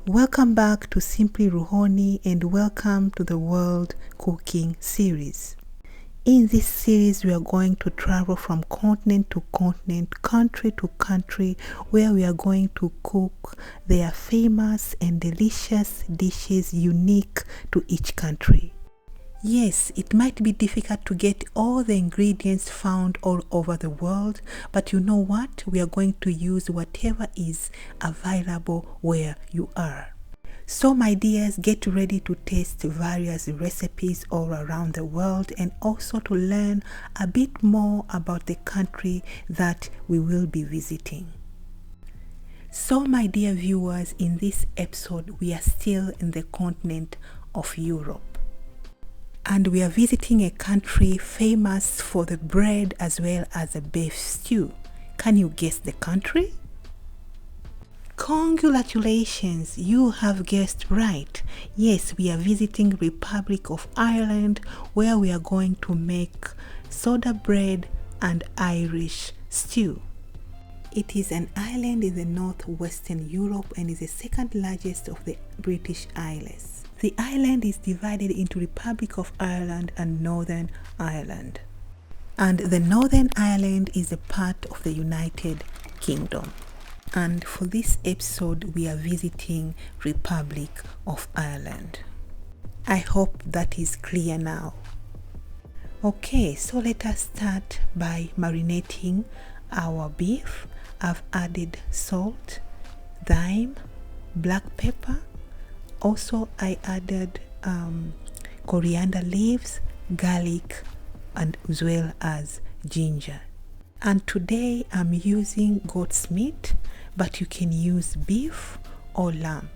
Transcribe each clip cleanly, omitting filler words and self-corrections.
Welcome back to Simply Ruhoni and welcome to the World Cooking Series. In this series, we are going to travel from continent to continent, country to country, where we are going to cook their famous and delicious dishes unique to each country. Yes, it might be difficult to get all the ingredients found all over the world, but you know what? We are going to use whatever is available where you are. So my dears, get ready to taste various recipes all around the world and also to learn a bit more about the country that we will be visiting. So my dear viewers, in this episode, we are still in the continent of Europe. And we are visiting a country famous for the bread as well as the beef stew. Can you guess the country? Congratulations, you have guessed right. Yes, we are visiting Republic of Ireland, where we are going to make soda bread and Irish stew. It is an island in the northwestern Europe and is the second largest of the British Isles. The island is divided into Republic of Ireland and Northern Ireland. And the Northern Ireland is a part of the United Kingdom. And for this episode, we are visiting Republic of Ireland. I hope that is clear now. Okay, so let us start by marinating our beef. I've added salt, thyme, black pepper. Also, I added coriander leaves, garlic, and as well as ginger. And today I'm using goat's meat, but you can use beef or lamb,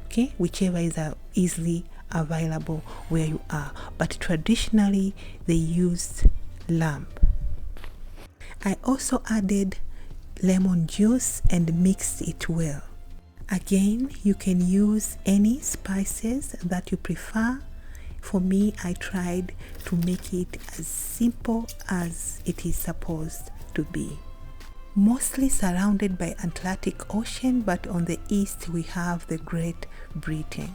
okay? Whichever is easily available where you are. But traditionally, they used lamb. I also added lemon juice and mixed it well. Again, you can use any spices that you prefer. For me, I tried to make it as simple as it is supposed to be. Mostly surrounded by Atlantic Ocean, but on the east we have the Great Britain.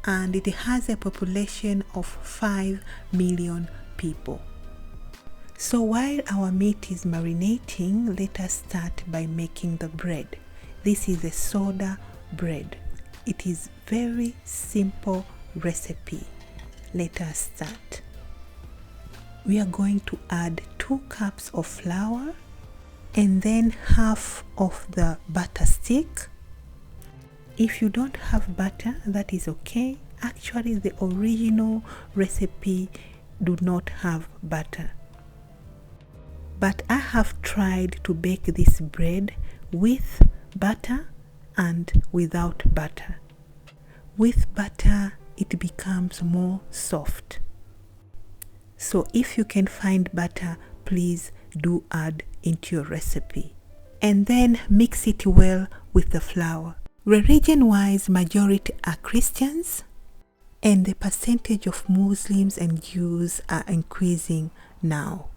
And it has a population of 5 million people. So while our meat is marinating, let us start by making the bread. This is a soda bread. It is very simple recipe. Let us start. We are going to add 2 cups of flour and then half of the butter stick. If you don't have butter, that is okay. Actually, the original recipe do not have butter. But I have tried to bake this bread with butter and without butter. With butter, it becomes more soft. So if you can find butter, please do add into your recipe. And then mix it well with the flour. Religion-wise, majority are Christians, and the percentage of Muslims and Jews are increasing now.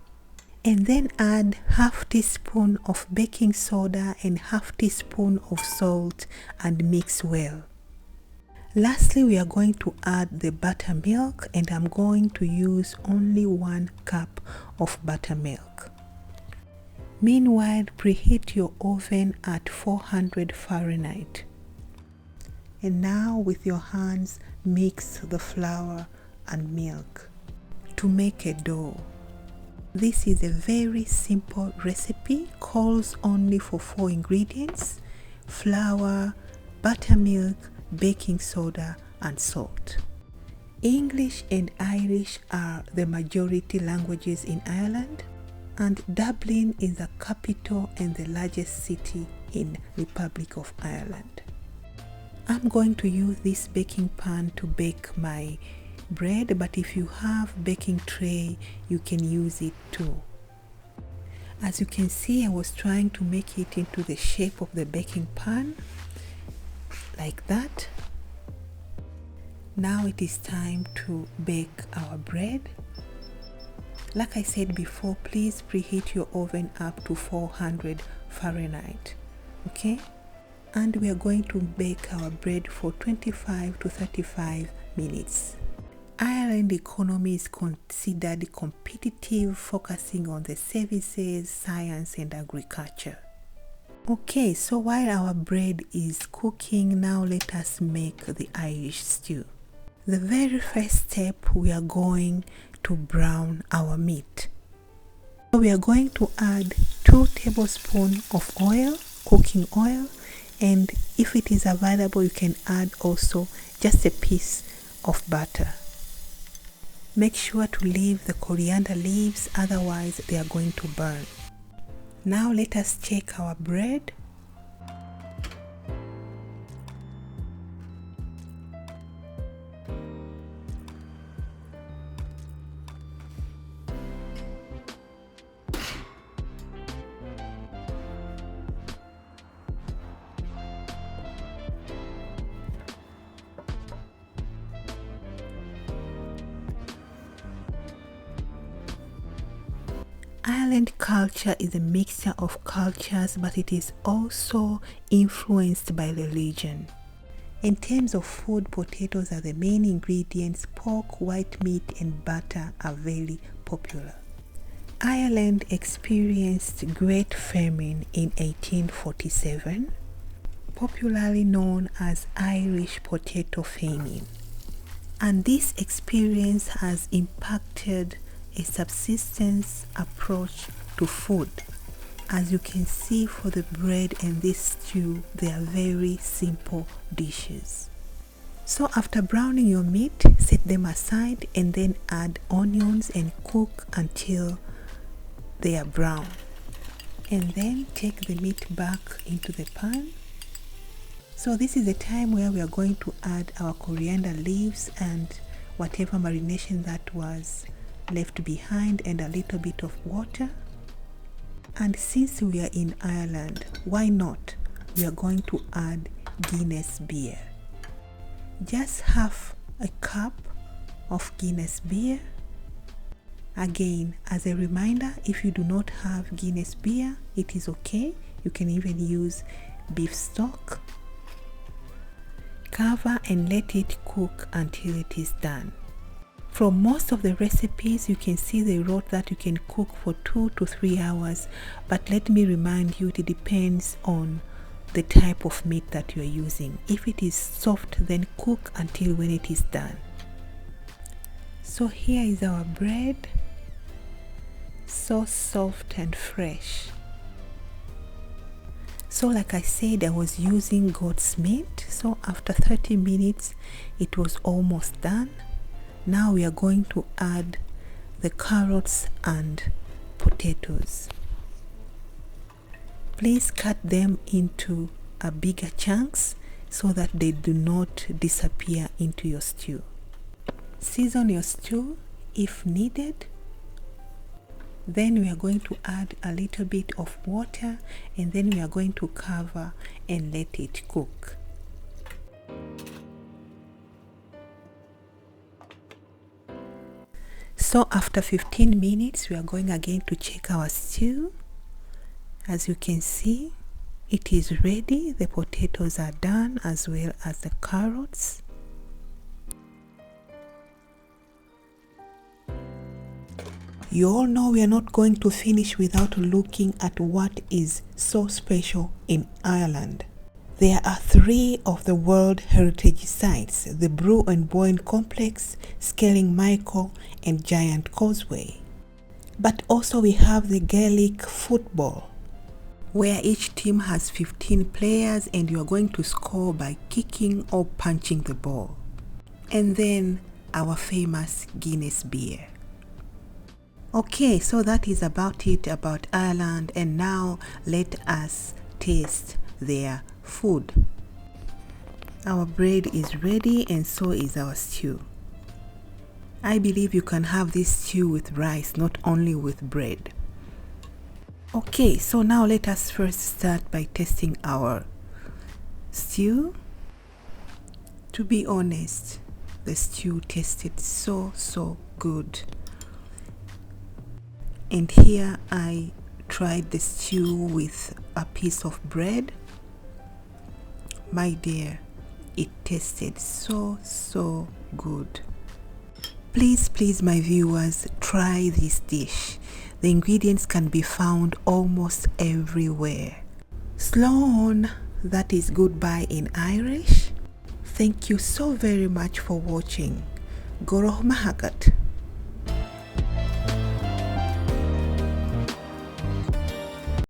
And then add half teaspoon of baking soda and half teaspoon of salt and mix well. Lastly, we are going to add the buttermilk, and I'm going to use only 1 cup of buttermilk. Meanwhile, preheat your oven at 400 Fahrenheit. And now with your hands, mix the flour and milk to make a dough. This is a very simple recipe, calls only for 4 ingredients: flour, buttermilk, baking soda, and salt. English and Irish are the majority languages in Ireland, and Dublin is the capital and the largest city in Republic of Ireland. I'm going to use this baking pan to bake my bread, but if you have baking tray, you can use it too. As you can see, I was trying to make it into the shape of the baking pan, like that. Now it is time to bake our bread. Like I said before, please preheat your oven up to 400 Fahrenheit, okay? and we are going to bake our bread for 25 to 35 minutes. Ireland economy is considered competitive, focusing on the services, science and agriculture. Okay, so while our bread is cooking, now let us make the Irish stew. The very first step, we are going to brown our meat. So we are going to add 2 tablespoons of oil, cooking oil, and if it is available you can add also just a piece of butter. Make sure to leave the coriander leaves, otherwise they are going to burn. Now let us check our bread. Ireland culture is a mixture of cultures, but it is also influenced by religion. In terms of food, potatoes are the main ingredients. Pork, white meat and butter are very popular. Ireland experienced Great Famine in 1847, popularly known as Irish Potato Famine. And this experience has impacted a subsistence approach to food. As you can see, for the bread and this stew, they are very simple dishes. So after browning your meat, set them aside and then add onions and cook until they are brown. And then take the meat back into the pan. So this is the time where we are going to add our coriander leaves and whatever marination that was left behind, and a little bit of water. And since we are in Ireland, why not? We are going to add Guinness beer. Just half a cup of Guinness beer. Again, as a reminder, if you do not have Guinness beer, it is okay. You can even use beef stock. Cover and let it cook until it is done. From most of the recipes, you can see they wrote that you can cook for 2 to 3 hours, but let me remind you, it depends on the type of meat that you are using. If it is soft, then cook until when it is done. So here is our bread, so soft and fresh. So like I said, I was using goat's meat, so after 30 minutes it was almost done. Now we are going to add the carrots and potatoes. Please cut them into bigger chunks so that they do not disappear into your stew. Season your stew if needed. Then we are going to add a little bit of water and then we are going to cover and let it cook. So after 15 minutes, we are going again to check our stew. As you can see, it is ready. The potatoes are done as well as the carrots. You all know we are not going to finish without looking at what is so special in Ireland. There are 3 of the World Heritage Sites: the Brew and Boyne Complex, Scaling Michael and Giant Causeway. But also we have the Gaelic football, where each team has 15 players and you are going to score by kicking or punching the ball. And then our famous Guinness beer. Okay, so that is about it about Ireland, and now let us taste their food. Our bread is ready and so is our stew. I believe you can have this stew with rice, not only with bread. Okay, so now let us first start by tasting our stew. To be honest, the stew tasted so good. And here I tried the stew with a piece of bread. my dear, it tasted so good. Please my viewers, try this dish. The ingredients can be found almost everywhere. Sloan, that is goodbye in Irish. Thank you so very much for watching. Goroh Mahagat.